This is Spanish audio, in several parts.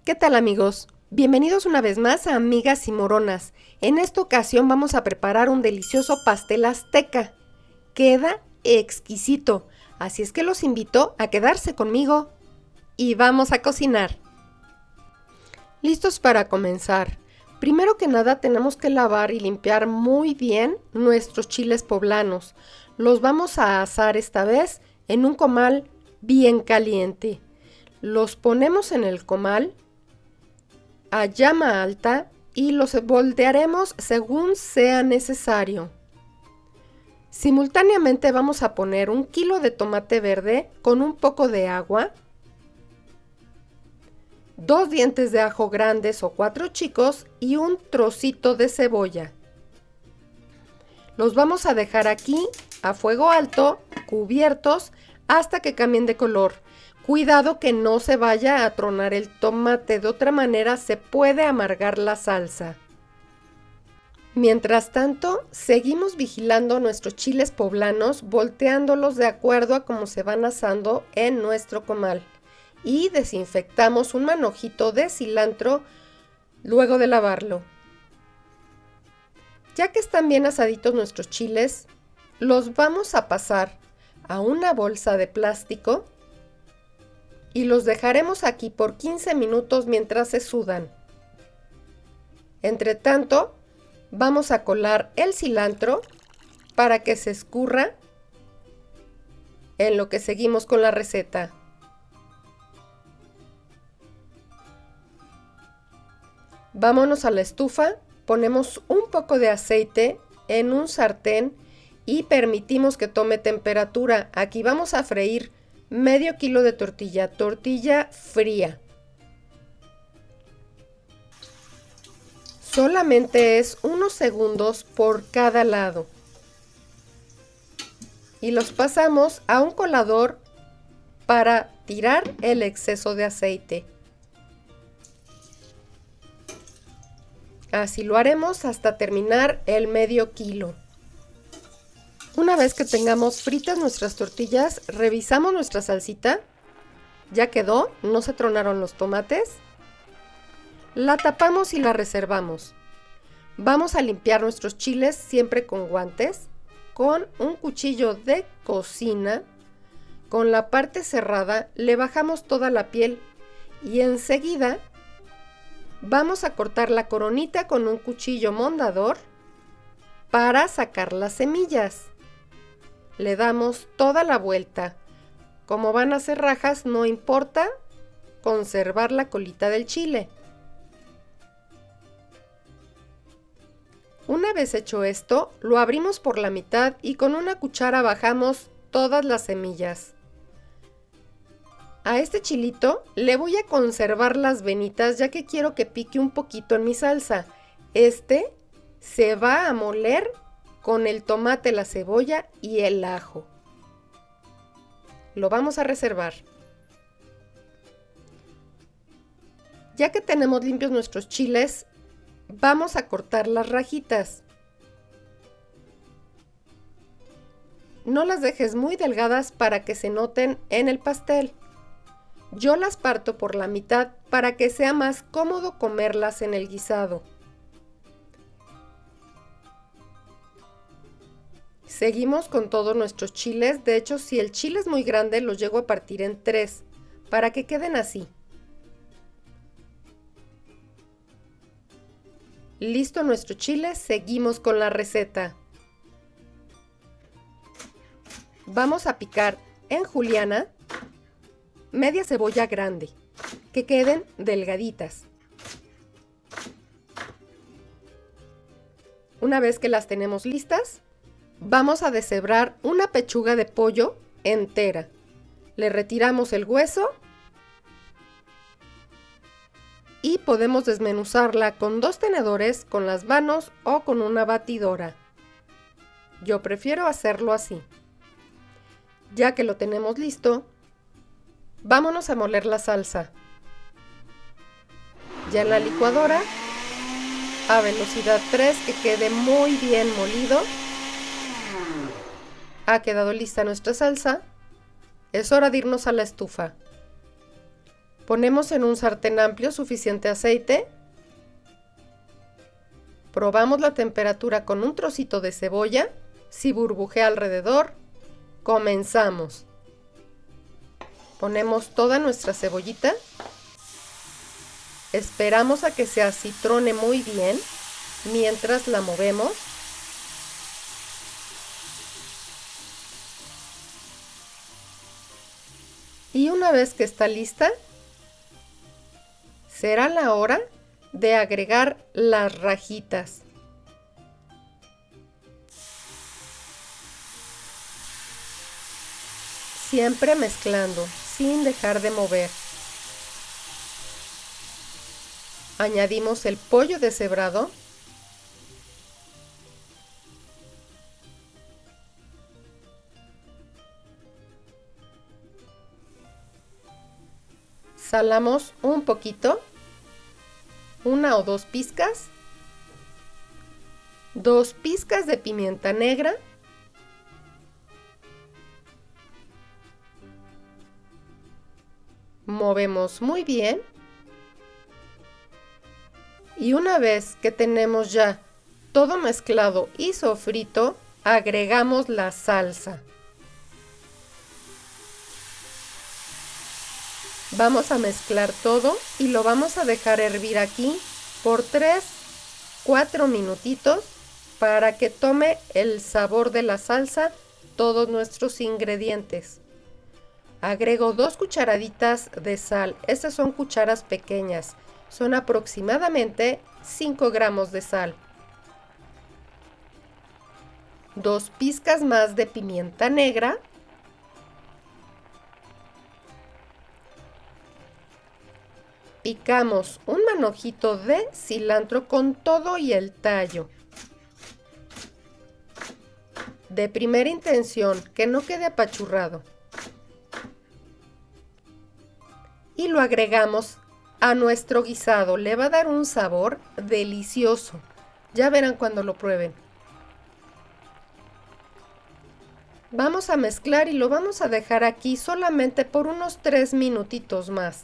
¿Qué tal, amigos? Bienvenidos una vez más a Amigas y Moronas. En esta ocasión vamos a preparar un delicioso pastel azteca. Queda exquisito, así es que los invito a quedarse conmigo y vamos a cocinar. Listos para comenzar. Primero que nada tenemos que lavar y limpiar muy bien nuestros chiles poblanos. Los vamos a asar esta vez en un comal bien caliente. Los ponemos en el comal a llama alta y los voltearemos según sea necesario. Simultáneamente vamos a poner 1 kilo de tomate verde con un poco de agua, 2 dientes de ajo grandes o 4 chicos y un trocito de cebolla. Los vamos a dejar aquí a fuego alto, cubiertos, hasta que cambien de color. Cuidado que no se vaya a tronar el tomate, de otra manera se puede amargar la salsa. Mientras tanto, seguimos vigilando nuestros chiles poblanos, volteándolos de acuerdo a cómo se van asando en nuestro comal. Y desinfectamos un manojito de cilantro luego de lavarlo. Ya que están bien asaditos nuestros chiles, los vamos a pasar a una bolsa de plástico y los dejaremos aquí por 15 minutos mientras se sudan. Entre tanto, vamos a colar el cilantro para que se escurra en lo que seguimos con la receta. Vámonos a la estufa, ponemos un poco de aceite en un sartén y permitimos que tome temperatura. Aquí vamos a freír medio kilo de tortilla fría. Solamente es unos segundos por cada lado. Y los pasamos a un colador para tirar el exceso de aceite. Así lo haremos hasta terminar el medio kilo. Una vez que tengamos fritas nuestras tortillas, revisamos nuestra salsita. Ya quedó, no se tronaron los tomates. La tapamos y la reservamos. Vamos a limpiar nuestros chiles siempre con guantes, con un cuchillo de cocina. Con la parte cerrada le bajamos toda la piel y enseguida vamos a cortar la coronita con un cuchillo mondador para sacar las semillas. Le damos toda la vuelta. Como van a ser rajas, no importa conservar la colita del chile. Una vez hecho esto, lo abrimos por la mitad y con una cuchara bajamos todas las semillas. A este chilito le voy a conservar las venitas ya que quiero que pique un poquito en mi salsa. Este se va a moler con el tomate, la cebolla y el ajo. Lo vamos a reservar. Ya que tenemos limpios nuestros chiles, vamos a cortar las rajitas. No las dejes muy delgadas para que se noten en el pastel. Yo las parto por la mitad para que sea más cómodo comerlas en el guisado. Seguimos con todos nuestros chiles. De hecho, si el chile es muy grande, los llego a partir en 3 para que queden así. Listo nuestro chile, seguimos con la receta. Vamos a picar en juliana media cebolla grande, que queden delgaditas. Una vez que las tenemos listas, vamos a deshebrar una pechuga de pollo entera. Le retiramos el hueso y podemos desmenuzarla con 2 tenedores, con las manos o con una batidora. Yo prefiero hacerlo así. Ya que lo tenemos listo, vámonos a moler la salsa. Ya en la licuadora, a velocidad 3, que quede muy bien molido. Ha quedado lista nuestra salsa. Es hora de irnos a la estufa. Ponemos en un sartén amplio suficiente aceite. Probamos la temperatura con un trocito de cebolla. Si burbujea alrededor, comenzamos. Ponemos toda nuestra cebollita. Esperamos a que se acitrone muy bien mientras la movemos. Y una vez que está lista, será la hora de agregar las rajitas. Siempre mezclando, sin dejar de mover. Añadimos el pollo deshebrado. Salamos un poquito, 1 o 2 pizcas, 2 pizcas de pimienta negra, movemos muy bien y una vez que tenemos ya todo mezclado y sofrito, agregamos la salsa. Vamos a mezclar todo y lo vamos a dejar hervir aquí por 3-4 minutitos para que tome el sabor de la salsa todos nuestros ingredientes. Agrego 2 cucharaditas de sal. Estas son cucharas pequeñas. Son aproximadamente 5 gramos de sal. 2 pizcas más de pimienta negra. Picamos un manojito de cilantro con todo y el tallo. De primera intención, que no quede apachurrado. Y lo agregamos a nuestro guisado. Le va a dar un sabor delicioso. Ya verán cuando lo prueben. Vamos a mezclar y lo vamos a dejar aquí solamente por unos 3 minutitos más.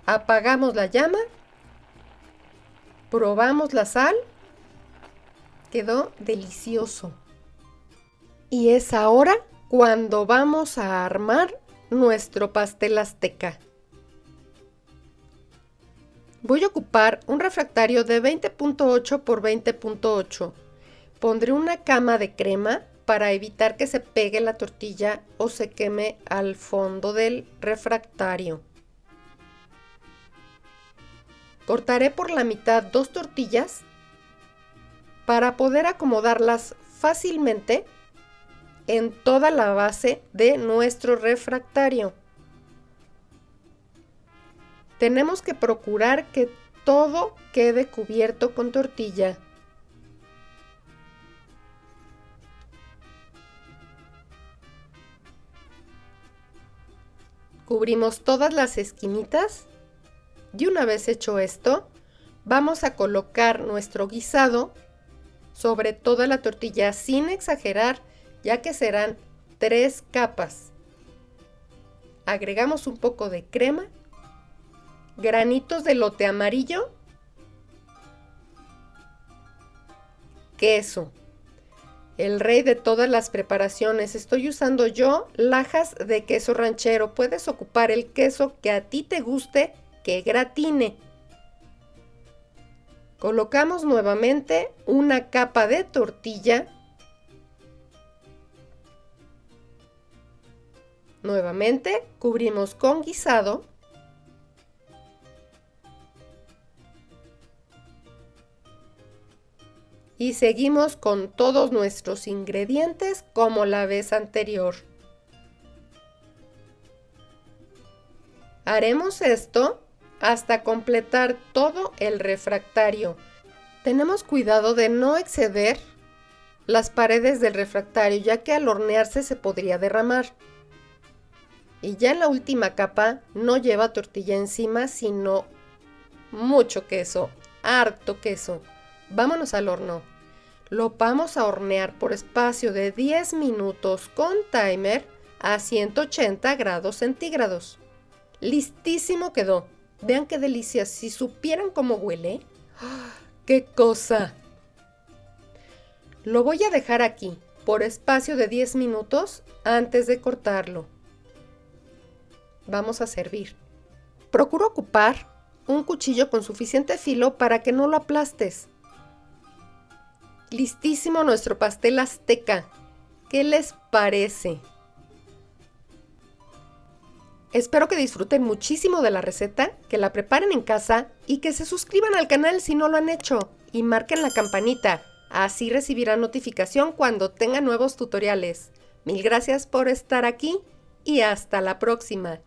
Apagamos la llama, probamos la sal, quedó delicioso. Y es ahora cuando vamos a armar nuestro pastel azteca. Voy a ocupar un refractario de 20.8 por 20.8. Pondré una cama de crema para evitar que se pegue la tortilla o se queme al fondo del refractario. Cortaré por la mitad 2 tortillas para poder acomodarlas fácilmente en toda la base de nuestro refractario. Tenemos que procurar que todo quede cubierto con tortilla. Cubrimos todas las esquinitas. Y una vez hecho esto, vamos a colocar nuestro guisado sobre toda la tortilla sin exagerar, ya que serán 3 capas. Agregamos un poco de crema, granitos de elote amarillo, queso. El rey de todas las preparaciones. Estoy usando yo lajas de queso ranchero. Puedes ocupar el queso que a ti te guste, que gratine. Colocamos nuevamente una capa de tortilla. Nuevamente cubrimos con guisado. Y seguimos con todos nuestros ingredientes como la vez anterior. Haremos esto hasta completar todo el refractario. Tenemos cuidado de no exceder las paredes del refractario, ya que al hornearse se podría derramar. Y ya en la última capa no lleva tortilla encima, sino mucho queso, harto queso. Vámonos al horno. Lo vamos a hornear por espacio de 10 minutos con timer a 180 grados centígrados. Listísimo quedó. Vean qué delicia. Si supieran cómo huele. ¡Ah! ¡Qué cosa! Lo voy a dejar aquí por espacio de 10 minutos antes de cortarlo. Vamos a servir. Procura ocupar un cuchillo con suficiente filo para que no lo aplastes. Listísimo nuestro pastel azteca. ¿Qué les parece? Espero que disfruten muchísimo de la receta, que la preparen en casa y que se suscriban al canal si no lo han hecho y marquen la campanita. Así recibirán notificación cuando tenga nuevos tutoriales. Mil gracias por estar aquí y hasta la próxima.